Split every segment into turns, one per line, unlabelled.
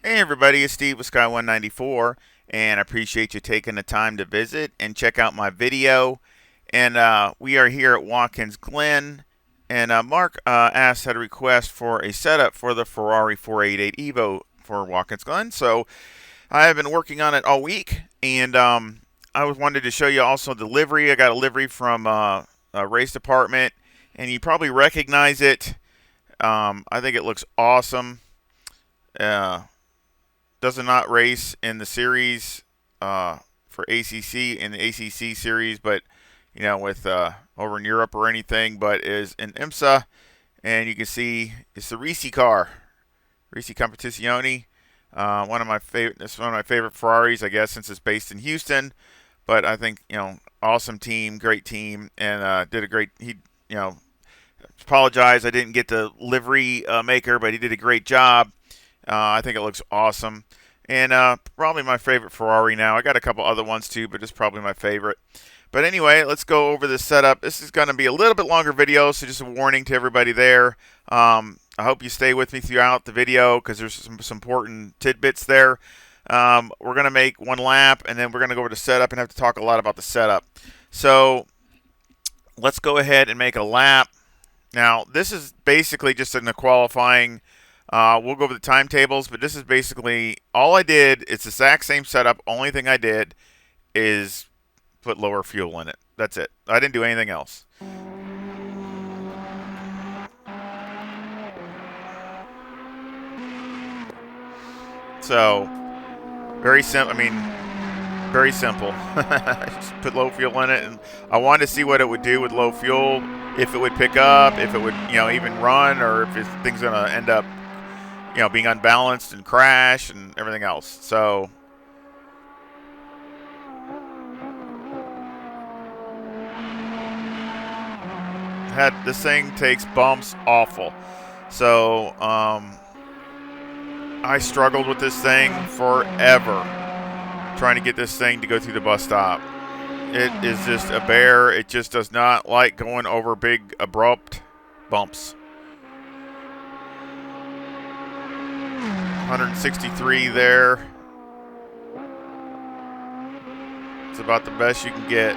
Hey everybody, it's Steve with Sky194, and I appreciate you taking the time to visit and check out my video. And we are here at Watkins, Glen, and Mark asked, had a request for a setup for the Ferrari 488 EVO for Watkins, Glen. So I have been working on it all week, and I wanted to show you also the livery. I got a livery from a race department, and you probably recognize it. I think it looks awesome. Does not race in the series for ACC in the ACC series, but with over in Europe or anything, but is in IMSA, and you can see it's the Risi car, Risi Competizione. One of my favorite. It's one of my favorite Ferraris, I guess, since it's based in Houston. But I think awesome team, great team, and did a great. He apologized I didn't get the livery maker, but he did a great job. I think it looks awesome. And probably my favorite Ferrari now. I got a couple other ones too, but it's probably my favorite. But anyway, let's go over this setup. This is going to be a little bit longer video, so just a warning to everybody there. I hope you stay with me throughout the video because there's some important tidbits there. We're going to make one lap, and then we're going to go over the setup and have to talk a lot about the setup. So let's go ahead and make a lap. Now, this is basically just in the qualifying. We'll go over the timetables, but this is basically all I did. It's the exact same setup. Only thing I did is put lower fuel in it. That's it. I didn't do anything else. So, very simple. I mean, very simple. Just put low fuel in it, and I wanted to see what it would do with low fuel. If it would pick up, if it would, even run, or if things gonna end up being unbalanced and crash and everything else. So this thing takes bumps awful. So I struggled with this thing forever trying to get this thing to go through the bus stop. It is just a bear. It just does not like going over big abrupt bumps. 163 there. It's about the best you can get.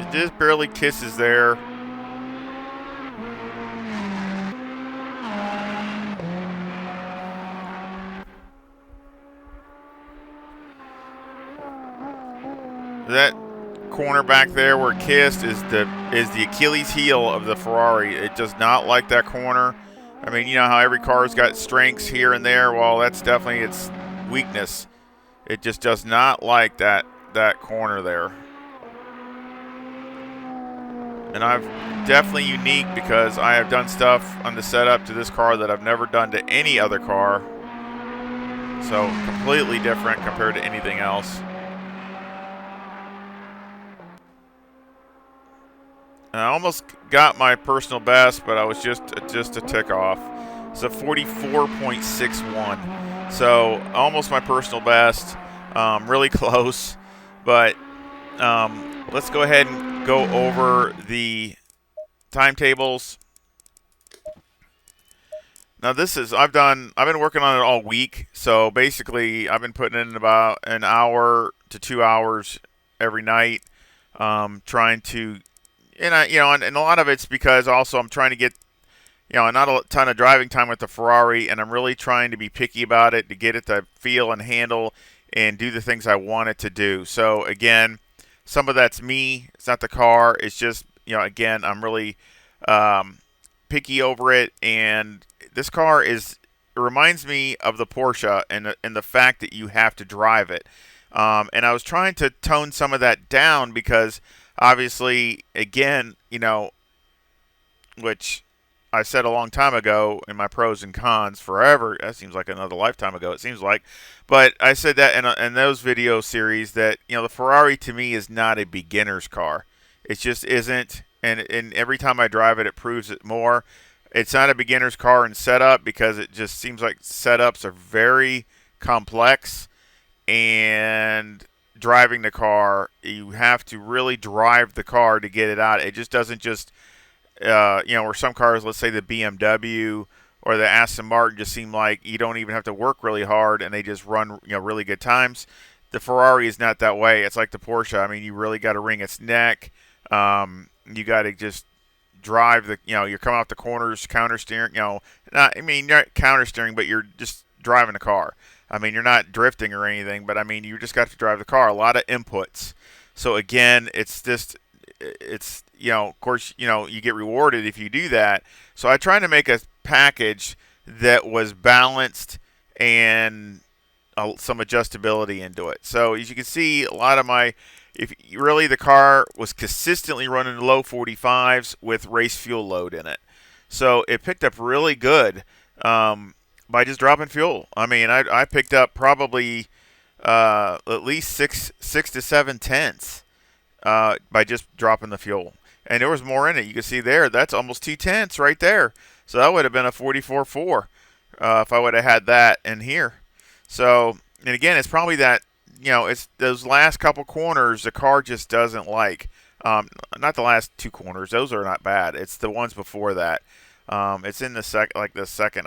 It just barely kisses there. That corner back there where it kissed is the Achilles heel of the Ferrari. It does not like that corner. I mean, you know how every car's got strengths here and there. Well, that's definitely its weakness. It just does not like that corner there. And I've definitely unique because I have done stuff on the setup to this car that I've never done to any other car. So completely different compared to anything else. And I almost got my personal best, but I was just a tick off. It's a 44.61. So almost my personal best. Really close. But let's go ahead and go over the timetables. Now I've been working on it all week. So basically I've been putting in about an hour to 2 hours every night, trying to, and a lot of it's because also I'm trying to get, not a ton of driving time with the Ferrari, and I'm really trying to be picky about it to get it to feel and handle and do the things I want it to do. So again, some of that's me. It's not the car. It's just, again, I'm really picky over it. And this car it reminds me of the Porsche and the fact that you have to drive it. And I was trying to tone some of that down because obviously, again, which I said a long time ago in my pros and cons forever. That seems like another lifetime ago, it seems like. But I said that in those video series that, the Ferrari to me is not a beginner's car. It just isn't. And every time I drive it, it proves it more. It's not a beginner's car in setup because it just seems like setups are very complex, and driving the car, you have to really drive the car to get it out. It just doesn't just, where some cars, let's say the BMW or the Aston Martin, just seem like you don't even have to work really hard and they just run, really good times. The Ferrari is not that way. It's like the Porsche. I mean, you really got to wring its neck. You got to just drive you're coming off the corners, counter steering, not counter steering, but you're just driving the car. I mean, you're not drifting or anything, but I mean, you just got to drive the car. A lot of inputs. So again, of course, you get rewarded if you do that. So I tried to make a package that was balanced and some adjustability into it. So as you can see, a lot of if really the car was consistently running low 45s with race fuel load in it. So it picked up really good by just dropping fuel. I mean, I picked up probably at least six to 7 tenths by just dropping the fuel. And there was more in it. You can see there, that's almost 2 tenths right there. So that would have been a 44.4 if I would have had that in here. So, and again, it's probably that, it's those last couple corners the car just doesn't like. Not the last two corners; those are not bad. It's the ones before that. It's in the second. I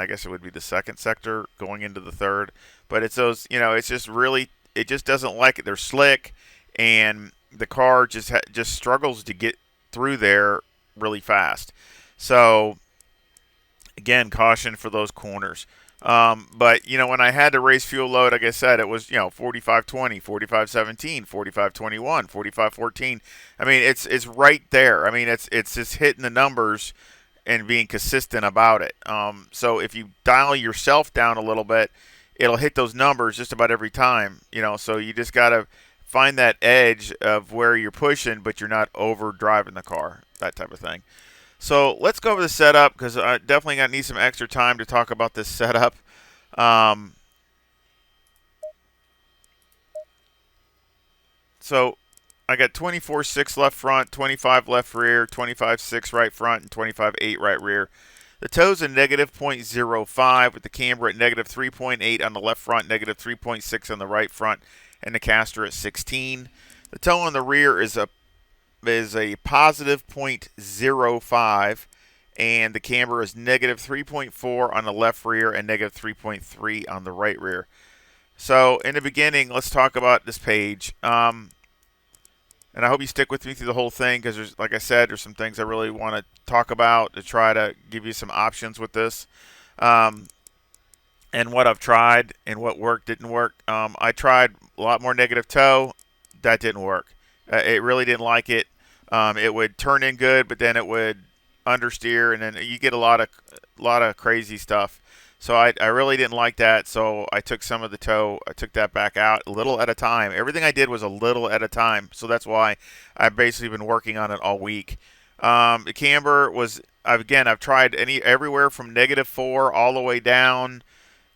guess it would be the second sector going into the third. But it's those. It's just really. It just doesn't like it. They're slick, and the car just struggles to get through there really fast. So, again, caution for those corners. But when I had to race fuel load, like I said, it was 45-20, 45-17, 45-21, 45-14. I mean, it's right there. I mean, it's just hitting the numbers and being consistent about it. So if you dial yourself down a little bit, it'll hit those numbers just about every time. So you just gotta find that edge of where you're pushing, but you're not over driving the car, that type of thing. So let's go over the setup because I definitely need some extra time to talk about this setup. So I got 24.6 left front, 25 left rear, 25.6 right front, and 25.8 right rear. The toe's a negative 0.05 with the camber at negative 3.8 on the left front, negative 3.6 on the right front, and the caster at 16. The toe on the rear is a positive 0.05, and the camber is negative 3.4 on the left rear and negative 3.3 on the right rear. So in the beginning, let's talk about this page. And I hope you stick with me through the whole thing because, like I said, there's some things I really want to talk about to try to give you some options with this. And what I've tried and what worked, didn't work. I tried a lot more negative toe. That didn't work. It really didn't like it. It would turn in good, but then it would understeer, and then you get a lot of crazy stuff. So I really didn't like that. So I took some of the toe. I took that back out a little at a time. Everything I did was a little at a time. So that's why I've basically been working on it all week. The camber was I've tried everywhere from -4 all the way down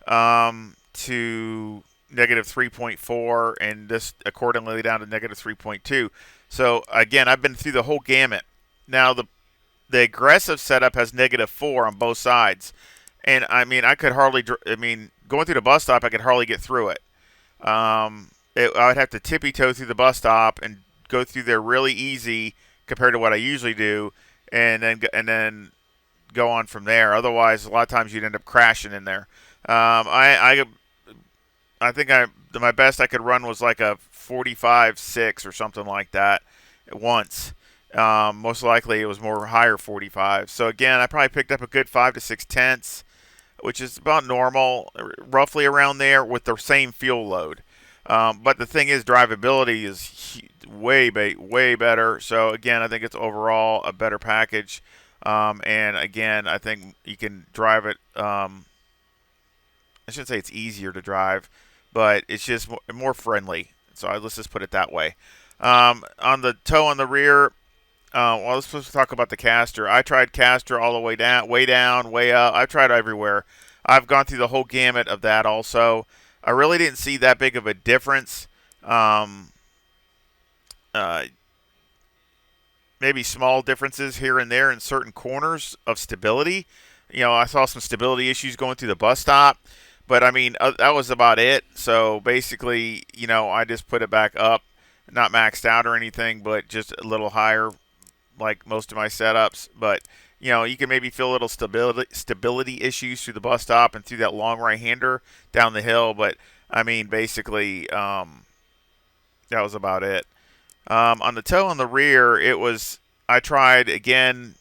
to negative 3.4, and this accordingly down to negative 3.2. So again, I've been through the whole gamut. Now the aggressive setup has -4 on both sides, and I mean I could hardly. Going through the bus stop, I could hardly get through it. I would have to tippy toe through the bus stop and go through there really easy compared to what I usually do, and then go on from there. Otherwise, a lot of times you'd end up crashing in there. I think my best I could run was like a 45.6 or something like that once. Most likely it was more higher 45. So again, I probably picked up a good 5 to 6 tenths, which is about normal, roughly around there with the same fuel load. But the thing is, drivability is way better. So again, I think it's overall a better package. And again, I think you can drive it. I shouldn't say it's easier to drive, but it's just more friendly. So let's just put it that way. On the toe on the rear, let's supposed to talk about the caster. I tried caster all the way down, way up. I've tried everywhere. I've gone through the whole gamut of that also. I really didn't see that big of a difference. maybe small differences here and there in certain corners of stability. I saw some stability issues going through the bus stop, but I mean, that was about it. So basically, I just put it back up, not maxed out or anything, but just a little higher, like most of my setups. But you can maybe feel a little stability issues through the bus stop and through that long right-hander down the hill. But I mean, basically, that was about it. On the toe on the rear, I tried again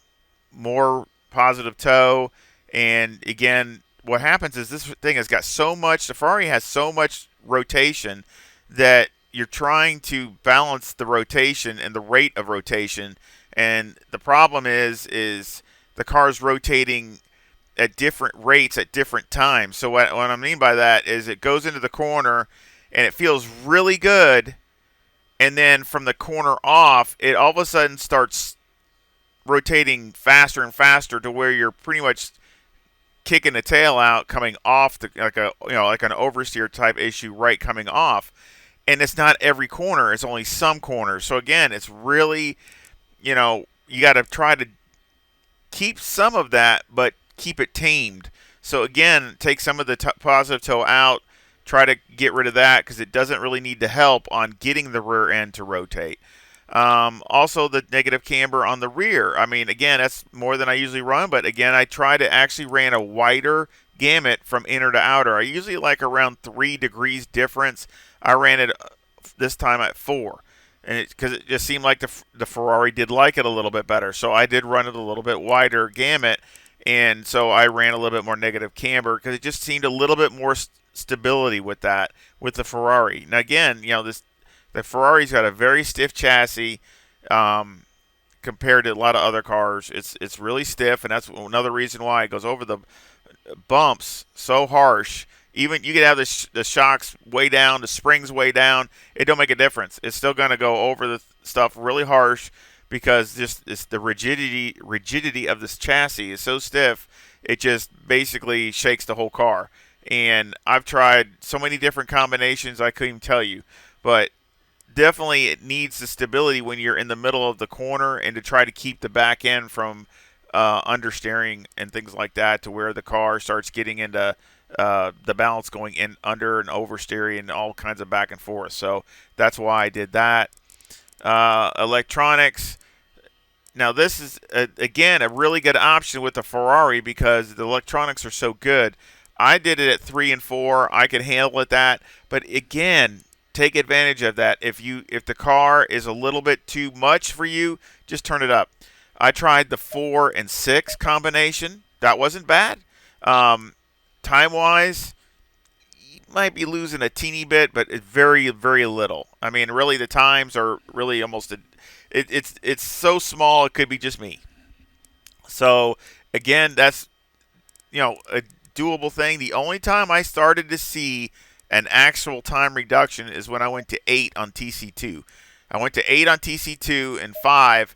more positive toe, and again, what happens is this thing has got so much. The Ferrari has so much rotation that you're trying to balance the rotation and the rate of rotation, and the problem is the car's rotating at different rates at different times. So what I mean by that is it goes into the corner and it feels really good, and then from the corner off, it all of a sudden starts rotating faster and faster to where you're pretty much kicking the tail out coming off like an oversteer type issue right coming off. And it's not every corner, it's only some corners. So again, it's really, you got to try to keep some of that, but keep it tamed. So again, take some of the positive toe out, try to get rid of that because it doesn't really need to help on getting the rear end to rotate. Also, the negative camber on the rear. I mean, again, that's more than I usually run, but again, I actually ran a wider gamut from inner to outer. I usually like around 3 degrees difference. I ran it this time at 4. And because it just seemed like the Ferrari did like it a little bit better. So I did run it a little bit wider gamut, and so I ran a little bit more negative camber because it just seemed a little bit more stability with that, with the Ferrari. Now again, the Ferrari's got a very stiff chassis compared to a lot of other cars. It's really stiff, and that's another reason why it goes over the bumps so harsh. Even you could have the shocks way down, the springs way down. It don't make a difference. It's still going to go over the stuff really harsh because it's the rigidity of this chassis is so stiff. It just basically shakes the whole car. And I've tried so many different combinations I couldn't even tell you, but definitely it needs the stability when you're in the middle of the corner and to try to keep the back end from understeering and things like that to where the car starts getting into the balance going in under and oversteering and all kinds of back and forth. So that's why I did that. Electronics. Now this is, again, a really good option with the Ferrari because the electronics are so good. I did it at 3 and 4. I could handle it that. But again, take advantage of that. If the car is a little bit too much for you, just turn it up. I tried the 4 and 6 combination. That wasn't bad. Time-wise, you might be losing a teeny bit, but it's very, very little. I mean, really, the times are really almost it's so small it could be just me. So again, that's a doable thing. The only time I started to see an actual time reduction is when I went to 8 on TC2. I went to 8 on TC2 and 5,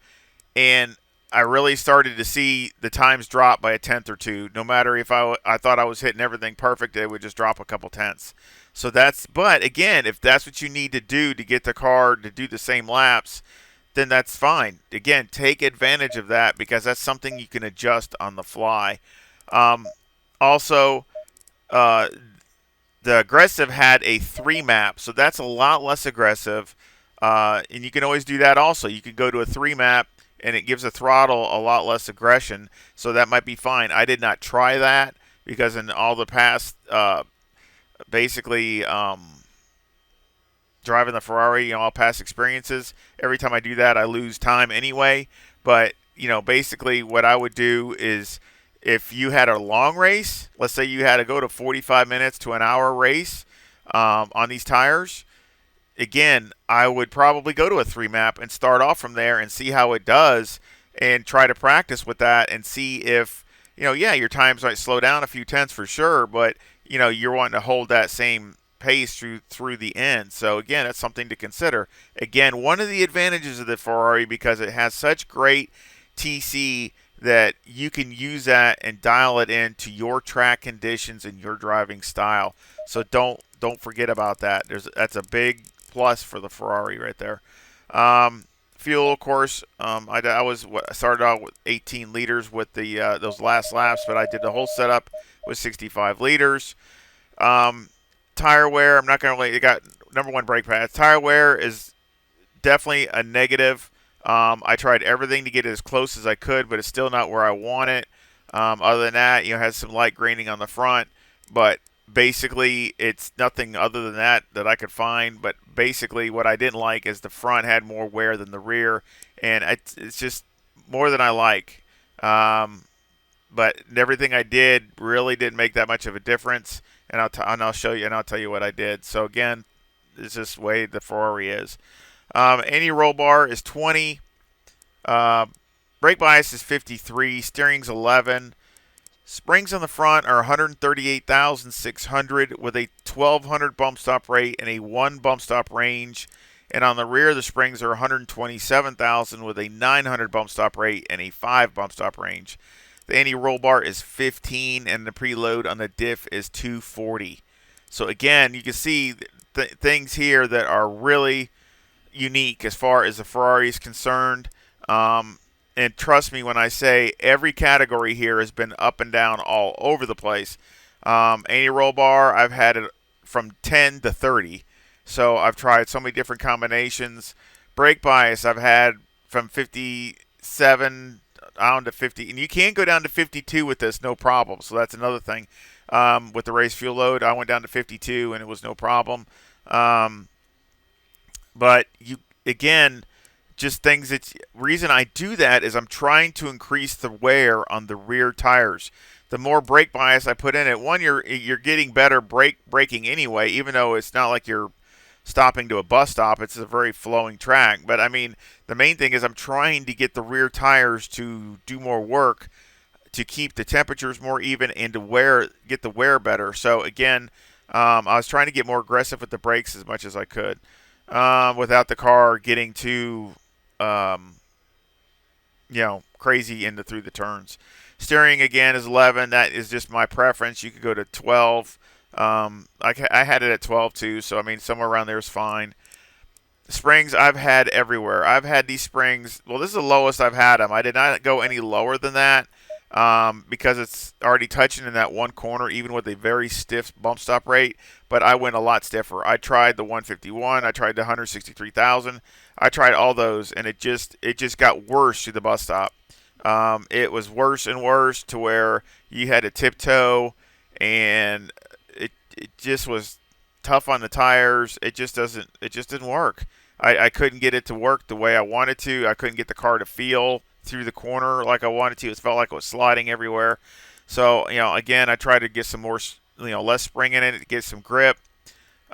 and I really started to see the times drop by a tenth or two. No matter if I thought I was hitting everything perfect, it would just drop a couple tenths. So but again, if that's what you need to do to get the car to do the same laps, then that's fine. Again, take advantage of that because that's something you can adjust on the fly. Also, the aggressive had a 3 map, so that's a lot less aggressive. And you can always do that also. You could go to a 3 map, and it gives the throttle a lot less aggression, so that might be fine. I did not try that because in all the past, basically, driving the Ferrari, all past experiences, every time I do that, I lose time anyway. But, basically what I would do is if you had a long race, let's say you had to go to 45 minutes to an hour race on these tires, again, I would probably go to a 3 map and start off from there and see how it does and try to practice with that and see if, your times might slow down a few tenths for sure, but, you're wanting to hold that same pace through the end. So, again, that's something to consider. Again, one of the advantages of the Ferrari because it has such great TC that you can use that and dial it into your track conditions and your driving style. So don't forget about that. That's a big plus for the Ferrari right there. fuel, of course, I started out with 18 liters with the those last laps, but I did the whole setup with 65 liters. Um, Tire wear, I'm not going to really. It got number one brake pads. Tire wear is definitely a negative. I tried everything to get it as close as I could, but it's still not where I want it. Other than that, it has some light graining on the front, but basically it's nothing other than that I could find. But basically, what I didn't like is the front had more wear than the rear, and it's just more than I like. But everything I did really didn't make that much of a difference, and I'll show you and I'll tell you what I did. So again, it's just the way the Ferrari is. Any roll bar is 20. Brake bias is 53. Steering's 11. Springs on the front are 138,600 with a 1,200 bump stop rate and a 1 bump stop range. And on the rear, the springs are 127,000 with a 900 bump stop rate and a 5 bump stop range. The anti-roll bar is 15, and the preload on the diff is 240. So again, you can see things here that are really unique as far as the Ferrari is concerned. And trust me when I say every category here has been up and down all over the place. Anti-roll bar, I've had it from 10 to 30. So I've tried so many different combinations. Brake bias, I've had from 57 down to 50. And you can go down to 52 with this, no problem. So that's another thing. With the race fuel load, I went down to 52 and it was no problem. But again, just things that reason I do that is I'm trying to increase the wear on the rear tires. The more brake bias I put in it, one, you're getting better braking anyway, even though it's not like you're stopping to a bus stop. It's a very flowing track. But I mean, the main thing is I'm trying to get the rear tires to do more work to keep the temperatures more even and to get the wear better. So again, I was trying to get more aggressive with the brakes as much as I could without the car getting too crazy through the turns. Steering again is 11. That is just my preference. You could go to 12. I had it at 12 too, so I mean somewhere around there is fine. Springs I've had everywhere. I've had these springs. Well, this is the lowest I've had them. I did not go any lower than that because it's already touching in that one corner, even with a very stiff bump stop rate. But I went a lot stiffer. I tried the 151. I tried the 163,000. I tried all those, and it just got worse to the bus stop. It was worse and worse to where you had to tiptoe, and it just was tough on the tires. It just didn't work. I couldn't get it to work the way I wanted to. I couldn't get the car to feel through the corner like I wanted to. It felt like it was sliding everywhere. So, again, I tried to get some more, less spring in it to get some grip.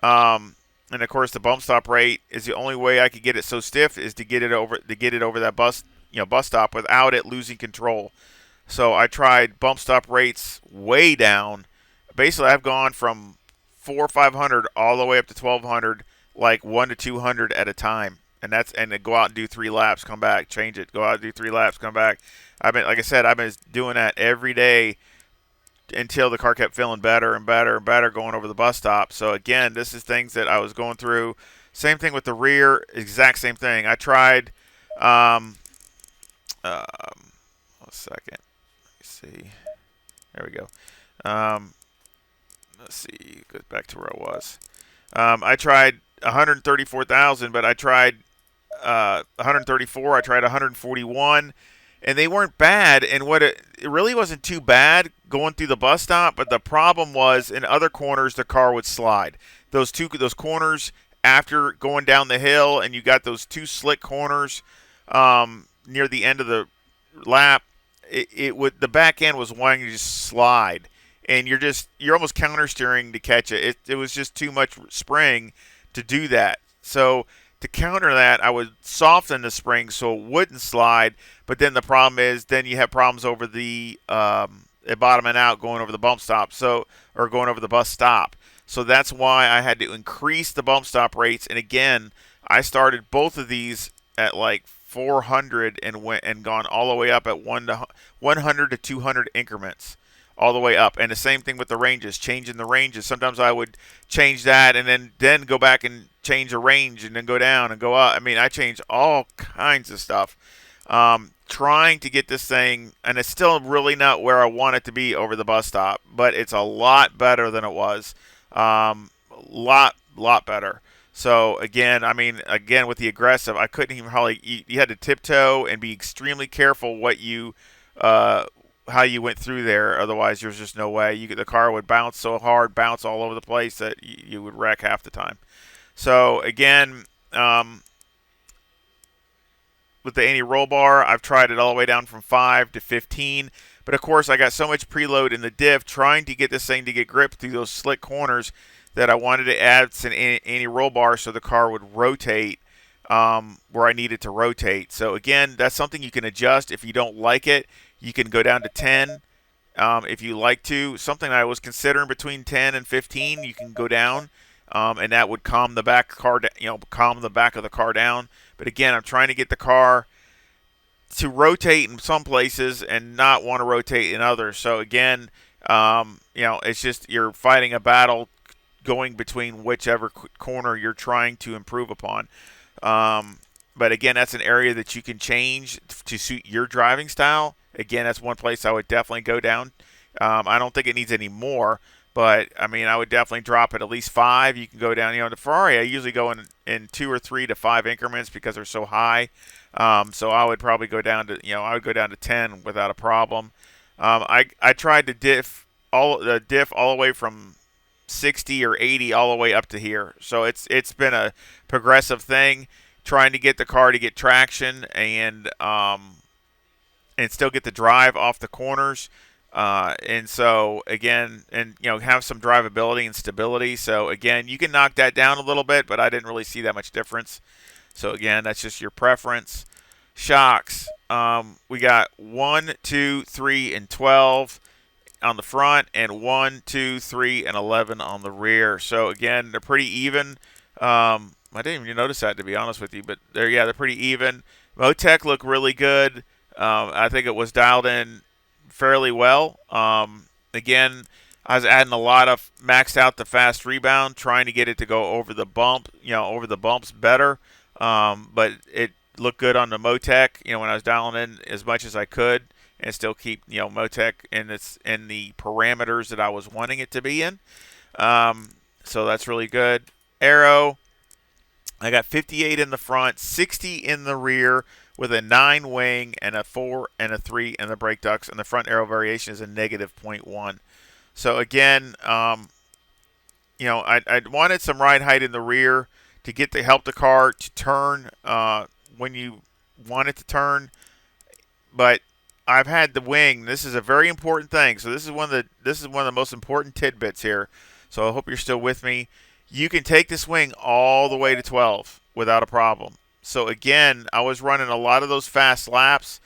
And of course, the bump stop rate is the only way I could get it so stiff is to get it over that bus stop without it losing control. So I tried bump stop rates way down. Basically, I've gone from 400 or 500 all the way up to 1,200, like 1 to 200 at a time. And then go out and do 3 laps, come back, change it. Go out and do 3 laps, come back. Like I said, I've been doing that every day until the car kept feeling better and better and better going over the bus stop. So again, this is things that I was going through. Same thing with the rear, exact same thing. I tried. One second. Let me see. There we go. Let's see. Go back to where I was. I tried 134,000, but I tried 134. I tried 141, and they weren't bad. And it really wasn't too bad going through the bus stop. But the problem was in other corners the car would slide. Those corners after going down the hill, and you got those 2 slick corners near the end of the lap. The back end was wanting to just slide, and you're almost counter steering to catch it. It was just too much spring to do that. So to counter that, I would soften the spring so it wouldn't slide. But then the problem is, then you have problems over the bottoming out going over the bump stop, or going over the bus stop. So that's why I had to increase the bump stop rates. And again, I started both of these at like 400 and gone all the way up at 100 to 200 increments all the way up. And the same thing with the ranges, changing the ranges. Sometimes I would change that and then go back and change a range and then go down and go up. I mean, I change all kinds of stuff. Trying to get this thing, and it's still really not where I want it to be over the bus stop, but it's a lot better than it was. Lot better. So again, I mean, again with the aggressive, I couldn't even hardly. You had to tiptoe and be extremely careful what you, how you went through there. Otherwise, there's just no way. The car would bounce so hard, bounce all over the place that you would wreck half the time. So again, with the anti-roll bar, I've tried it all the way down from 5 to 15. But of course, I got so much preload in the diff trying to get this thing to get grip through those slick corners that I wanted to add an anti-roll bar so the car would rotate where I needed to rotate. So again, that's something you can adjust. If you don't like it, you can go down to 10 if you like to. Something I was considering between 10 and 15, you can go down, and that would calm the back car, calm the back of the car down. But again, I'm trying to get the car to rotate in some places and not want to rotate in others. So again, it's just you're fighting a battle going between whichever corner you're trying to improve upon. But again, that's an area that you can change to suit your driving style. Again, that's one place I would definitely go down. I don't think it needs any more, but I mean, I would definitely drop it at least 5. You can go down. The Ferrari, I usually go in 2 or 3 to 5 increments because they're so high. So I would probably go down to I would go down to 10 without a problem. I tried to diff all the way from 60 or 80 all the way up to here. So it's been a progressive thing, trying to get the car to get traction and still get the drive off the corners. And so again, have some drivability and stability. So again, you can knock that down a little bit, but I didn't really see that much difference. So again, that's just your preference. Shocks. We got 1, 2, 3, and 12 on the front, and 1, 2, 3, and 11 on the rear. So again, they're pretty even. I didn't even notice that, to be honest with you, but they're pretty even. Motec looked really good. I think it was dialed in fairly well. Again, I was adding a lot of maxed out the fast rebound, trying to get it to go over the bump, over the bumps better. But it looked good on the Motec, when I was dialing in as much as I could and still keep, Motec in the parameters that I was wanting it to be in. So that's really good. Aero, I got 58 in the front, 60 in the rear with a 9 wing and a 4 and a 3 in the brake ducts, and the front aero variation is a negative 0.1. So again, I wanted some ride height in the rear to help the car to turn when you want it to turn. But I've had the wing. This is a very important thing. So this is one of the most important tidbits here. So I hope you're still with me. You can take this wing all the way to 12 without a problem. So again, I was running a lot of those fast laps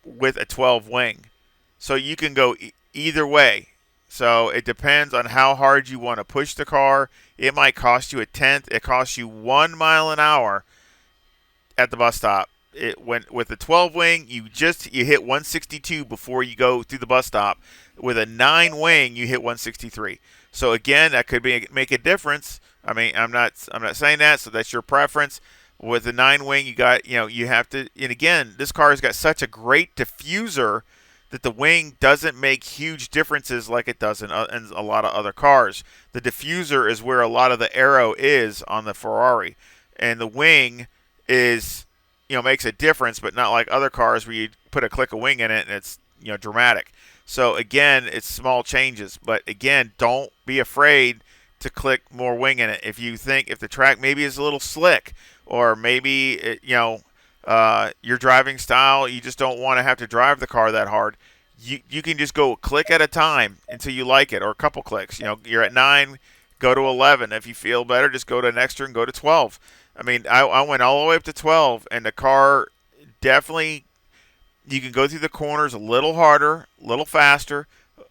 with a 12 wing. So you can go either way. So it depends on how hard you want to push the car. It might cost you a tenth. It costs you 1 mile an hour at the bus stop. With the 12 wing, you hit 162 before you go through the bus stop. With a 9 wing, you hit 163. So again, that could make a difference. I mean, I'm not saying that. So that's your preference. With the 9 wing, you have to. And again, this car has got such a great diffuser that the wing doesn't make huge differences like it does in a lot of other cars. The diffuser is where a lot of the aero is on the Ferrari, and the wing is, makes a difference, but not like other cars where you put a click of wing in it and it's, dramatic. So again, it's small changes, but again, don't be afraid to click more wing in it. If the track maybe is a little slick, or maybe your driving style, you just don't want to have to drive the car that hard, you can just go a click at a time until you like it, or a couple clicks. You're at 9, go to 11. If you feel better, just go to an extra and go to 12. I mean, I went all the way up to 12, and the car definitely, you can go through the corners a little harder, a little faster,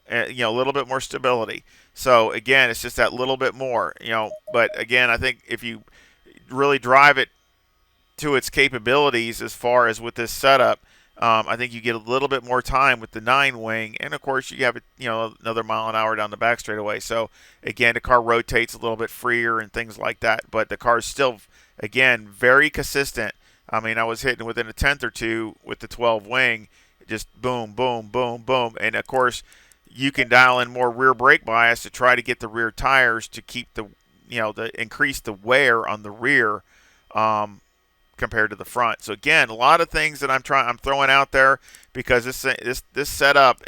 a little bit more stability. So again, it's just that little bit more, But again, I think if you really drive it to its capabilities, as far as with this setup, I think you get a little bit more time with the 9 wing, and of course you have another mile an hour down the back straightaway. So again, the car rotates a little bit freer and things like that, but the car is still, again, very consistent. I mean, I was hitting within a tenth or two with the 12 wing, just boom, boom, boom, boom, and of course you can dial in more rear brake bias to try to get the rear tires to keep the increase the wear on the rear. Compared to the front. So again, a lot of things that I'm throwing out there because this setup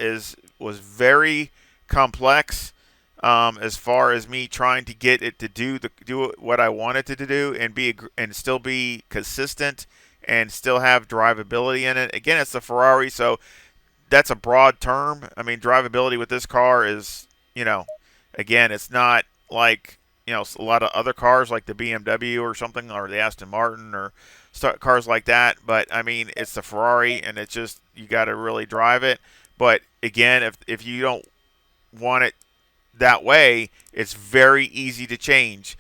was very complex as far as me trying to get it to do what I wanted it to do and still be consistent and still have drivability in it. Again, it's the Ferrari, so that's a broad term. I mean, drivability with this car is, again, it's not like a lot of other cars like the BMW or something, or the Aston Martin or cars like that. But I mean, it's the Ferrari, and it's just you got to really drive it. But again, if you don't want it that way, it's very easy to change.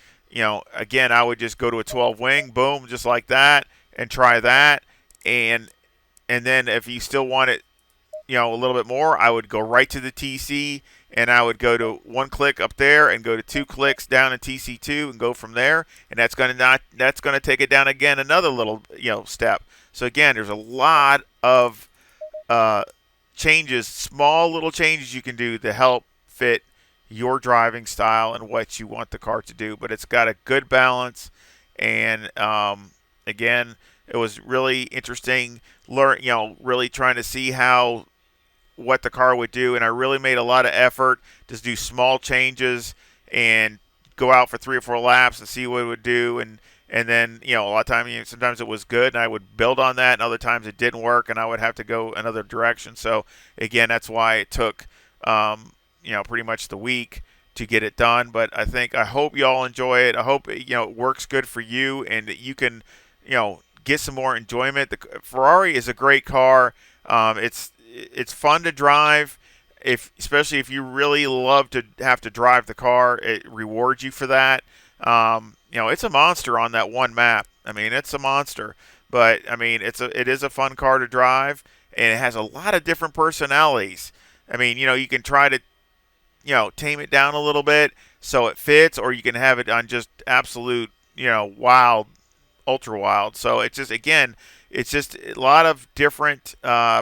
Again, I would just go to a 12 wing, boom, just like that, and try that. And then if you still want it, a little bit more, I would go right to the TC, and I would go to 1 click up there and go to 2 clicks down in TC2 and go from there. And that's going to take it down again another little step. So again, there's a lot of changes, small little changes you can do to help fit your driving style and what you want the car to do. But it's got a good balance, and again, it was really interesting. Really trying to see what the car would do, and I really made a lot of effort to do small changes and go out for 3 or 4 laps and see what it would do, and then a lot of times sometimes it was good and I would build on that, and other times it didn't work and I would have to go another direction. So again, that's why it took pretty much the week to get it done. But I hope y'all enjoy it. I hope it works good for you and that you can get some more enjoyment. The Ferrari is a great car. It's fun to drive, especially if you really love to have to drive the car. It rewards you for that. It's a monster on that one map. I mean, it's a monster, but I mean, it is a fun car to drive, and it has a lot of different personalities. I mean, you can try to tame it down a little bit so it fits, or you can have it on just absolute wild, ultra wild. So it's just a lot of different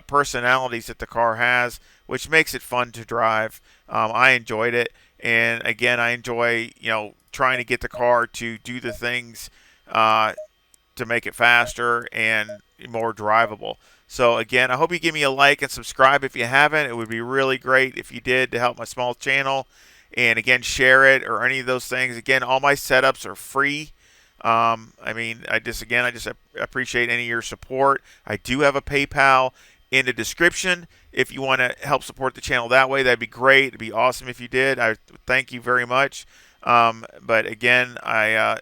personalities that the car has, which makes it fun to drive. I enjoyed it, and again, I enjoy trying to get the car to do the things to make it faster and more drivable. So again, I hope you give me a like and subscribe if you haven't. It would be really great if you did to help my small channel. And again, share it or any of those things. Again, all my setups are free. I just appreciate any of your support. I do have a PayPal in the description. If you want to help support the channel that way, that'd be great. It'd be awesome if you did. I thank you very much. But again,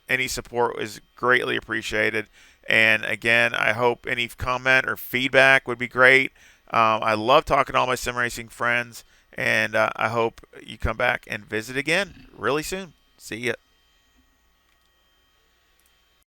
any support is greatly appreciated. And again, I hope any comment or feedback would be great. I love talking to all my sim racing friends, and I hope you come back and visit again really soon. See ya.